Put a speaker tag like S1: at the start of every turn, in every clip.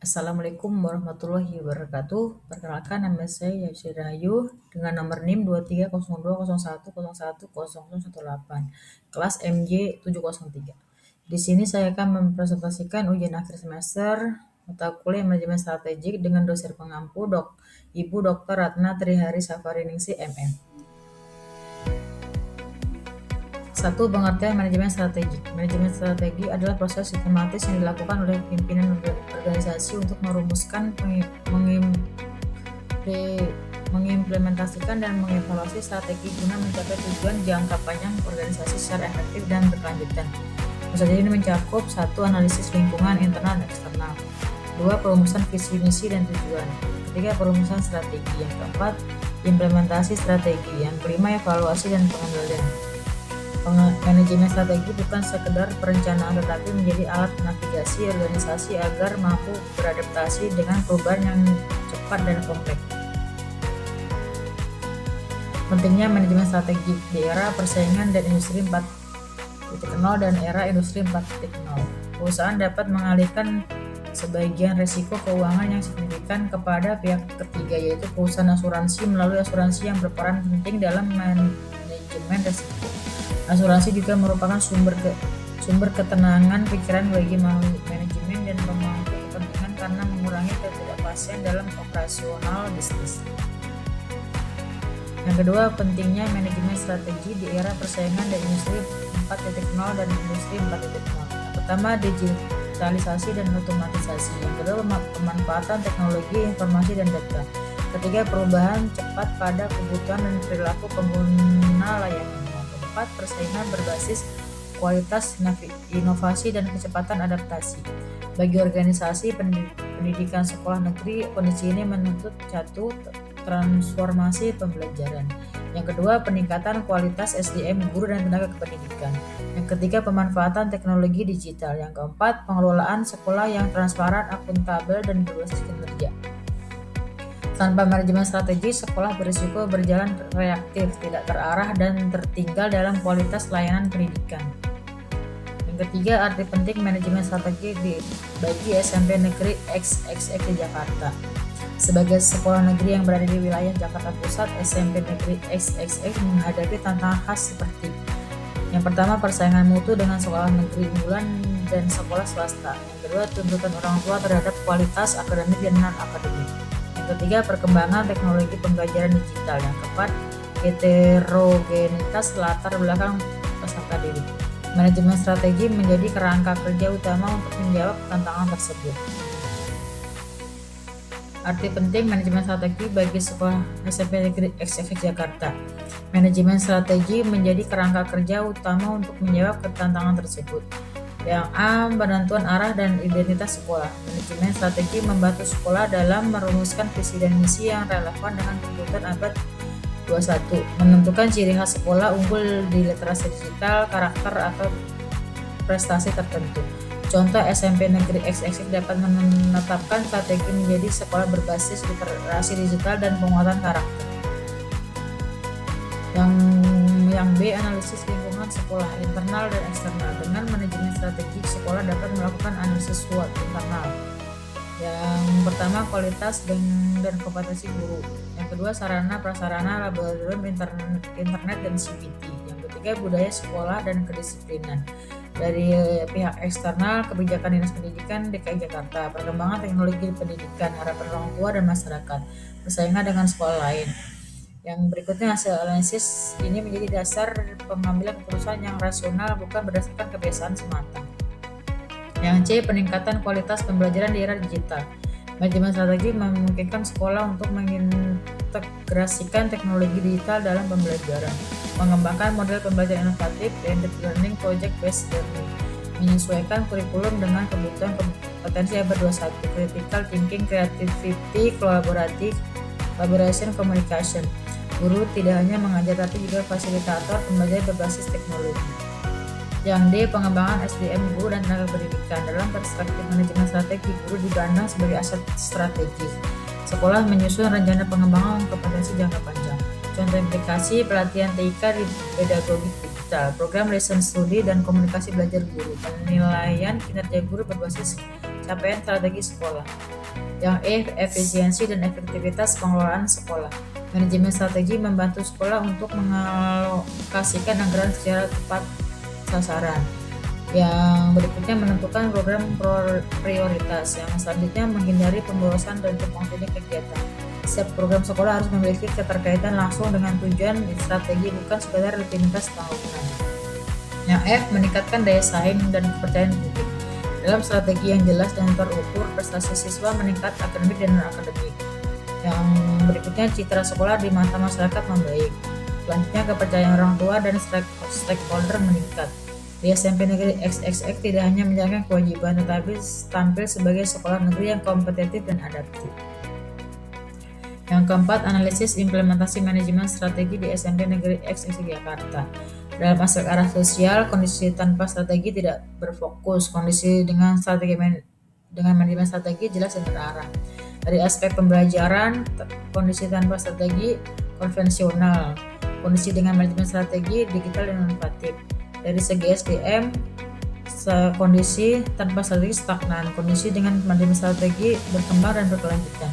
S1: Assalamualaikum warahmatullahi wabarakatuh. Perkenalkan nama saya Yasir Rahayu dengan nomor NIM 230201011018, kelas MJ 703. Di sini saya akan mempresentasikan ujian akhir semester mata kuliah manajemen strategik dengan dosen pengampu Ibu Dr. Ratna Trihari Safariningsi MM. 1. Pengertian manajemen strategi. Manajemen strategi adalah proses sistematis yang dilakukan oleh pimpinan organisasi untuk merumuskan, mengimplementasikan dan mengevaluasi strategi guna mencapai tujuan jangka panjang organisasi secara efektif dan berkelanjutan. Strategi ini mencakup 1. Analisis lingkungan internal dan eksternal. 2. Perumusan visi misi dan tujuan. 3. Perumusan strategi. Yang keempat, implementasi strategi. Yang kelima, evaluasi dan pengendalian. Manajemen strategi bukan sekedar perencanaan tetapi menjadi alat navigasi organisasi agar mampu beradaptasi dengan perubahan yang cepat dan kompleks. Pentingnya manajemen strategi di era persaingan dan industri 4.0 dan era industri 4.0. Perusahaan dapat mengalihkan sebagian risiko keuangan yang signifikan kepada pihak ketiga, yaitu perusahaan asuransi, melalui asuransi yang berperan penting dalam manajemen risiko. Asuransi juga merupakan sumber ketenangan pikiran bagi manajemen dan pemangku kepentingan karena mengurangi ketidakpastian dalam operasional bisnis. Yang kedua, pentingnya manajemen strategi di era persaingan dan industri 4.0 dan industri 4.0. Pertama, digitalisasi dan otomatisasi. Yang kedua, pemanfaatan teknologi informasi dan data. Ketiga, perubahan cepat pada kebutuhan dan perilaku pengguna layanan. 4. Persaingan berbasis kualitas, inovasi, dan kecepatan adaptasi. Bagi organisasi pendidikan sekolah negeri, kondisi ini menuntut satu, transformasi pembelajaran. Yang kedua, peningkatan kualitas SDM guru dan tenaga kependidikan. Yang ketiga, pemanfaatan teknologi digital. Yang keempat, pengelolaan sekolah yang transparan, akuntabel, dan berbasis kinerja. Tanpa manajemen strategi, sekolah berisiko berjalan reaktif, tidak terarah, dan tertinggal dalam kualitas layanan pendidikan. Yang ketiga, arti penting manajemen strategi bagi SMP Negeri XXX di Jakarta. Sebagai sekolah negeri yang berada di wilayah Jakarta Pusat, SMP Negeri XXX menghadapi tantangan khas seperti: yang pertama, persaingan mutu dengan sekolah negeri unggulan dan sekolah swasta. Yang kedua, tuntutan orang tua terhadap kualitas akademik dan non-akademik. Yang ketiga, perkembangan teknologi pembelajaran digital. Yang keempat, heterogenitas latar belakang peserta didik. Manajemen strategi menjadi kerangka kerja utama untuk menjawab tantangan tersebut. Arti penting manajemen strategi bagi sekolah SMP Negeri XXX Jakarta. Manajemen strategi menjadi kerangka kerja utama untuk menjawab tantangan tersebut. Yang A. Penentuan arah dan identitas sekolah. Manajemen strategi membantu sekolah dalam merumuskan visi dan misi yang relevan dengan kebutuhan abad 21, menentukan ciri khas sekolah unggul di literasi digital, karakter, atau prestasi tertentu. Contoh, SMP Negeri XXX dapat menetapkan strategi menjadi sekolah berbasis literasi digital dan penguatan karakter. Yang B. Analisis lingkungan sekolah, internal dan eksternal. Dengan manajemen strategi, sekolah dapat melakukan analisis SWOT internal. Yang pertama, kualitas dan kompetensi guru. Yang kedua, sarana prasarana laboratorium internet dan CPT. Yang ketiga, budaya sekolah dan kedisiplinan. Dari pihak eksternal, kebijakan Dinas Pendidikan DKI Jakarta, perkembangan teknologi pendidikan, harapan orang tua dan masyarakat, persaingan dengan sekolah lain. Yang berikutnya, hasil analisis ini menjadi dasar pengambilan keputusan yang rasional, bukan berdasarkan kebiasaan semata. Yang C. Peningkatan kualitas pembelajaran di era digital. Manajemen strategi memungkinkan sekolah untuk mengintegrasikan teknologi digital dalam pembelajaran, mengembangkan model pembelajaran inovatif, blended learning, project-based learning, menyesuaikan kurikulum dengan kebutuhan kompetensi abad 21, critical thinking, creativity, collaboration, communication. Guru tidak hanya mengajar tapi juga fasilitator pembelajaran berbasis teknologi. Yang D. Pengembangan SDM guru dan tenaga pendidikan. Dalam perspektif manajemen strategi, guru dipandang sebagai aset strategis. Sekolah menyusun rencana pengembangan kompetensi jangka panjang. Contoh implikasi pelatihan TIK di pedagogi digital, program lesson study dan komunikasi belajar guru. Penilaian kinerja guru berbasis capaian strategi sekolah. Yang E, efisiensi dan efektivitas pengelolaan sekolah. Manajemen strategi membantu sekolah untuk mengalokasikan anggaran secara tepat sasaran. Yang berikutnya menentukan program prioritas. Yang selanjutnya menghindari pemborosan dan tumpang tindih kegiatan. Setiap program sekolah harus memiliki keterkaitan langsung dengan tujuan strategi, bukan sekadar rutinitas tahunan. Yang F, meningkatkan daya saing dan kepercayaan publik. Dalam strategi yang jelas dan terukur, prestasi siswa meningkat akademik dan non-akademik. Yang berikutnya citra sekolah di mata masyarakat membaik. Selanjutnya kepercayaan orang tua dan stakeholder meningkat. Di SMP Negeri XXX tidak hanya menjalankan kewajiban, tetapi tampil sebagai sekolah negeri yang kompetitif dan adaptif. Yang keempat, analisis implementasi manajemen strategi di SMP Negeri XX Jakarta. Dalam aspek arah sosial, kondisi tanpa strategi tidak berfokus. Kondisi dengan manajemen strategi jelas dan terarah. Dari aspek pembelajaran, kondisi tanpa strategi konvensional. Kondisi dengan manajemen strategi digital dan inovatif. Dari segi SDM, kondisi tanpa strategi stagnan. Kondisi dengan manajemen strategi berkembang dan berkelanjutan.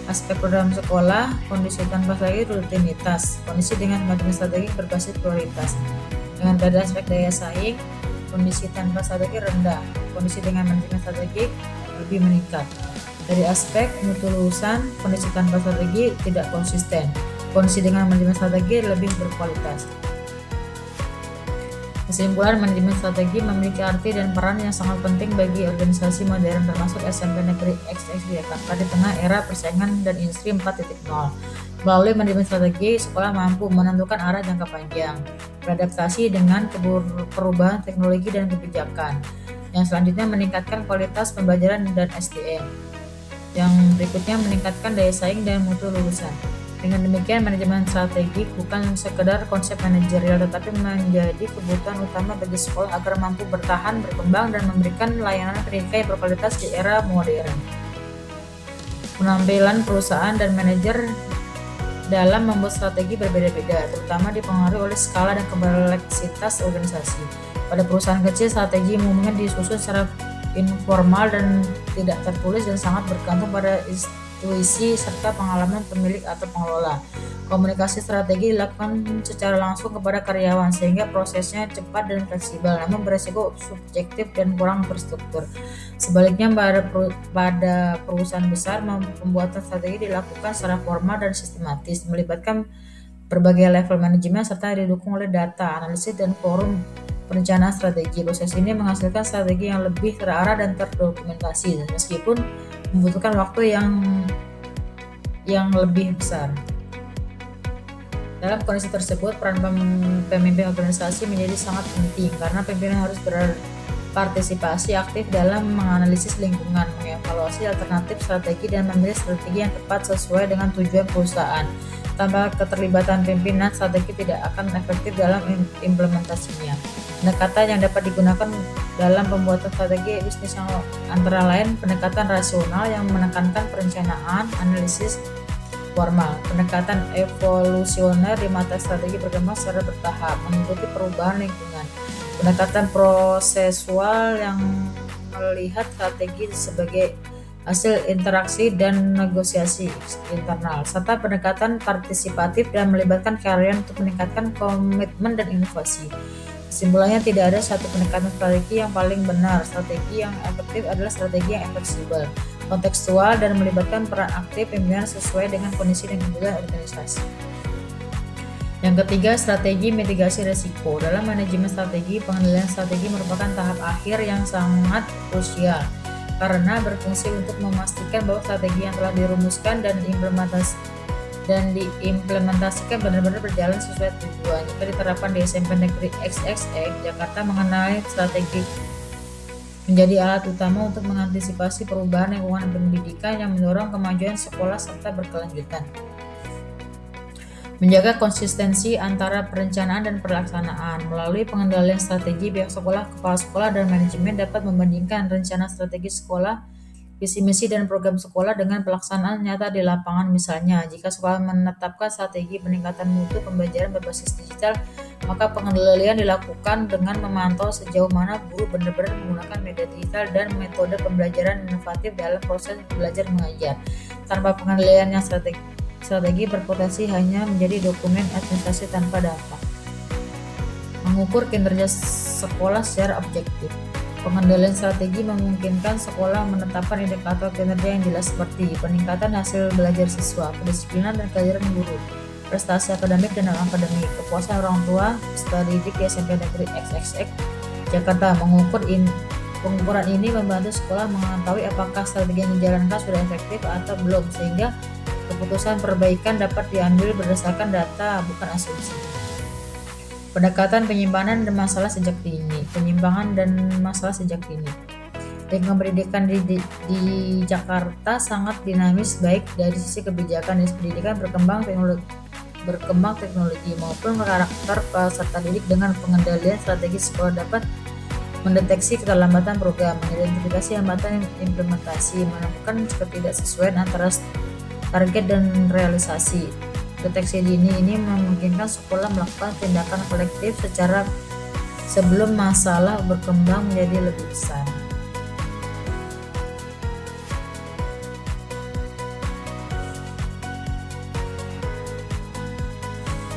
S1: Aspek program sekolah, kondisi tanpa strategi rutinitas. Kondisi dengan manajemen strategi berbasis prioritas. Dengan pada aspek daya saing, kondisi tanpa strategi rendah. Kondisi dengan manajemen strategi lebih meningkat. Dari aspek mutu lulusan, kondisi tanpa strategi tidak konsisten. Kondisi dengan manajemen strategi lebih berkualitas. Kesimpulan, manajemen strategi memiliki arti dan peran yang sangat penting bagi organisasi modern termasuk SMP Negeri XX Jakarta di tengah era persaingan dan industri 4.0. Melalui manajemen strategi, sekolah mampu menentukan arah jangka panjang, beradaptasi dengan perubahan teknologi dan kebijakan. Yang selanjutnya meningkatkan kualitas pembelajaran dan SDM. Yang berikutnya meningkatkan daya saing dan mutu lulusan. Dengan demikian, manajemen strategi bukan sekedar konsep manajerial, tetapi menjadi kebutuhan utama bagi sekolah agar mampu bertahan, berkembang, dan memberikan layanan pendidikan yang berkualitas di era modern. Penampilan perusahaan dan manajer dalam membuat strategi berbeda-beda, terutama dipengaruhi oleh skala dan kompleksitas organisasi. Pada perusahaan kecil, strategi umumnya disusun secara informal dan tidak tertulis dan sangat bergantung pada intuisi serta pengalaman pemilik atau pengelola. Komunikasi strategi dilakukan secara langsung kepada karyawan sehingga prosesnya cepat dan fleksibel, namun beresiko subjektif dan kurang terstruktur. Sebaliknya, pada perusahaan besar, pembuatan strategi dilakukan secara formal dan sistematis, melibatkan berbagai level manajemen serta didukung oleh data, analisis, dan forum perencanaan strategi. Proses ini menghasilkan strategi yang lebih terarah dan terdokumentasi, meskipun membutuhkan waktu yang lebih besar. Dalam kondisi tersebut, peran pemimpin organisasi menjadi sangat penting karena pimpinan harus berpartisipasi aktif dalam menganalisis lingkungan, mengevaluasi alternatif strategi, dan memilih strategi yang tepat sesuai dengan tujuan perusahaan. Tanpa keterlibatan pimpinan, strategi tidak akan efektif dalam implementasinya. Pendekatan yang dapat digunakan dalam pembuatan strategi bisnis yang antara lain pendekatan rasional yang menekankan perencanaan, analisis formal, pendekatan evolusioner di mata strategi berkembang secara bertahap mengikuti perubahan lingkungan, pendekatan prosesual yang melihat strategi sebagai hasil interaksi dan negosiasi internal, serta pendekatan partisipatif dan melibatkan karyawan untuk meningkatkan komitmen dan inovasi. Kesimpulannya, tidak ada satu pendekatan strategi yang paling benar. Strategi yang efektif adalah strategi yang fleksibel, kontekstual, dan melibatkan peran aktif pimpinan sesuai dengan kondisi dan kebutuhan organisasi. Yang ketiga, strategi mitigasi risiko. Dalam manajemen strategi, pengendalian strategi merupakan tahap akhir yang sangat krusial karena berfungsi untuk memastikan bahwa strategi yang telah dirumuskan dan diimplementasikan benar-benar berjalan sesuai tujuan. Jika diterapkan di SMP Negeri XXX Jakarta, mengenai strategi menjadi alat utama untuk mengantisipasi perubahan lingkungan pendidikan yang mendorong kemajuan sekolah serta berkelanjutan. Menjaga konsistensi antara perencanaan dan pelaksanaan. Melalui pengendalian strategi, pihak sekolah, kepala sekolah, dan manajemen dapat membandingkan rencana strategi sekolah visi misi dan program sekolah dengan pelaksanaan nyata di lapangan. Misalnya, jika sekolah menetapkan strategi peningkatan mutu pembelajaran berbasis digital, maka pengendalian dilakukan dengan memantau sejauh mana guru benar-benar menggunakan media digital dan metode pembelajaran inovatif dalam proses belajar mengajar. Tanpa pengendalian yang strategi berpotensi hanya menjadi dokumen administrasi tanpa dampak. Mengukur kinerja sekolah secara objektif. Pengendalian strategi memungkinkan sekolah menetapkan indikator kinerja yang jelas seperti peningkatan hasil belajar siswa, kedisiplinan dan kehadiran guru, prestasi akademik dan non-akademik, kepuasan orang tua, peserta didik di SMP Negeri XXX Jakarta. Pengukuran ini membantu sekolah mengetahui apakah strategi yang dijalankan sudah efektif atau belum, sehingga keputusan perbaikan dapat diambil berdasarkan data, bukan asumsi. Pendekatan penyimpangan dan masalah sejak dini. Penyimpangan dan masalah sejak dini. Lingkungan pendidikan di Jakarta sangat dinamis, baik dari sisi kebijakan dan pendidikan, berkembang teknologi maupun karakter peserta didik. Dengan pengendalian strategi, sekolah dapat mendeteksi keterlambatan program, mengidentifikasi hambatan implementasi, menemukan ketidaksesuaian antara target dan realisasi. Deteksi dini ini memungkinkan sekolah melakukan tindakan kolektif secara sebelum masalah berkembang menjadi lebih besar.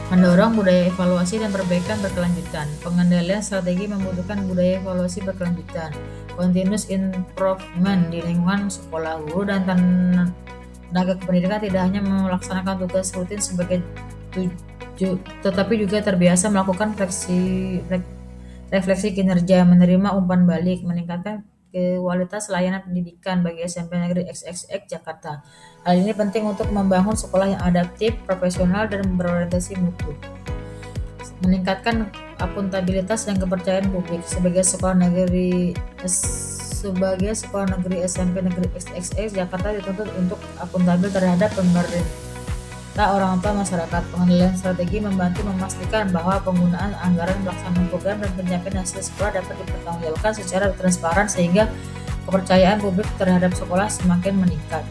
S1: Mendorong budaya evaluasi dan perbaikan berkelanjutan. Pengendalian strategi membutuhkan budaya evaluasi berkelanjutan, continuous improvement di lingkungan sekolah. Guru dan tenaga kependidikan tidak hanya melaksanakan tugas rutin sebagai tetapi juga terbiasa melakukan refleksi kinerja, menerima umpan balik, meningkatkan kualitas layanan pendidikan bagi SMP Negeri XXX Jakarta. Hal ini penting untuk membangun sekolah yang adaptif, profesional, dan berorientasi mutu. Meningkatkan akuntabilitas dan kepercayaan publik. Sebagai sekolah negeri SMP Negeri XXX Jakarta dituntut untuk akuntabel terhadap pemerintah, orang tua, masyarakat. Pengendalian strategi membantu memastikan bahwa penggunaan anggaran, pelaksanaan program, dan pencapaian hasil sekolah dapat dipertanggungjawabkan secara transparan sehingga kepercayaan publik terhadap sekolah semakin meningkat.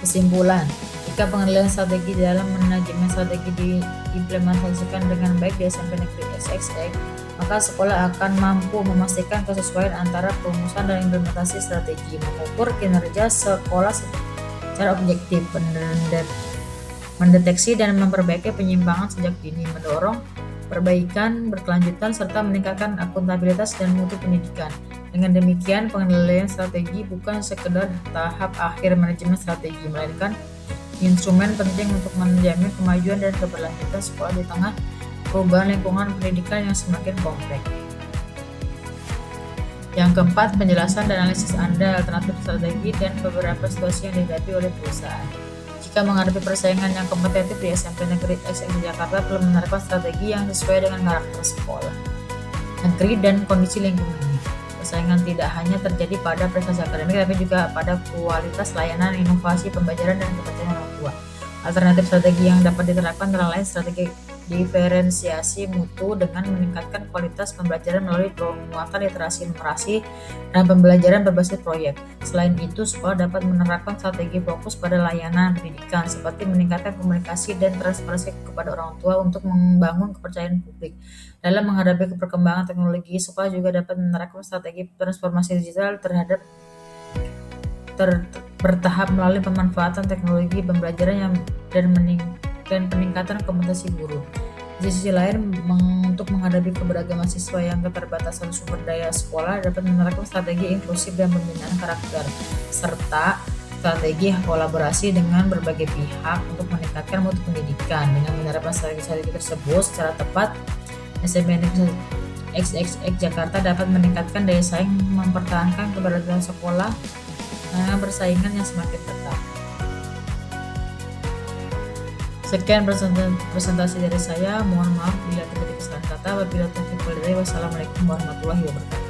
S1: Kesimpulan, jika pengendalian strategi dalam manajemen strategi diimplementasikan dengan baik di SMP Negeri XXX, maka sekolah akan mampu memastikan kesesuaian antara perumusan dan implementasi strategi, mengukur kinerja sekolah secara objektif, mendeteksi dan memperbaiki penyimpangan sejak dini, mendorong perbaikan berkelanjutan, serta meningkatkan akuntabilitas dan mutu pendidikan. Dengan demikian, pengendalian strategi bukan sekedar tahap akhir manajemen strategi, melainkan instrumen penting untuk menjamin kemajuan dan keberlanjutan sekolah di tengah perubahan lingkungan pendidikan yang semakin kompleks. Yang keempat, penjelasan dan analisis Anda, alternatif strategi, dan beberapa situasi yang dihadapi oleh perusahaan. Jika menghadapi persaingan yang kompetitif di SMP Negeri XXX Jakarta, perlu menerapkan strategi yang sesuai dengan karakter sekolah, negeri, dan kondisi lingkungannya. Persaingan tidak hanya terjadi pada prestasi akademik, tapi juga pada kualitas layanan, inovasi, pembelajaran, dan kepercayaan orang tua. Alternatif strategi yang dapat diterapkan antara lain strategi diferensiasi mutu dengan meningkatkan kualitas pembelajaran melalui penguatan literasi numerasi dan pembelajaran berbasis proyek. Selain itu, sekolah dapat menerapkan strategi fokus pada layanan pendidikan seperti meningkatkan komunikasi dan transparansi kepada orang tua untuk membangun kepercayaan publik. Dalam menghadapi perkembangan teknologi, sekolah juga dapat menerapkan strategi transformasi digital bertahap melalui pemanfaatan teknologi pembelajaran dan peningkatan kompetensi guru. Di sisi lain, untuk menghadapi keberagaman siswa yang keterbatasan sumber daya, sekolah dapat menerapkan strategi inklusif dan pembinaan karakter, serta strategi kolaborasi dengan berbagai pihak untuk meningkatkan mutu pendidikan. Dengan menerapkan strategi tersebut secara tepat, SMP Negeri XXX Jakarta dapat meningkatkan daya saing, mempertahankan keberadaan sekolah dengan persaingan yang semakin ketat. Sekian presentasi dari saya. Mohon maaf bila terjadi kesalahan kata. Wabillahi taufiq wal hidayah. Wassalamualaikum warahmatullahi wabarakatuh.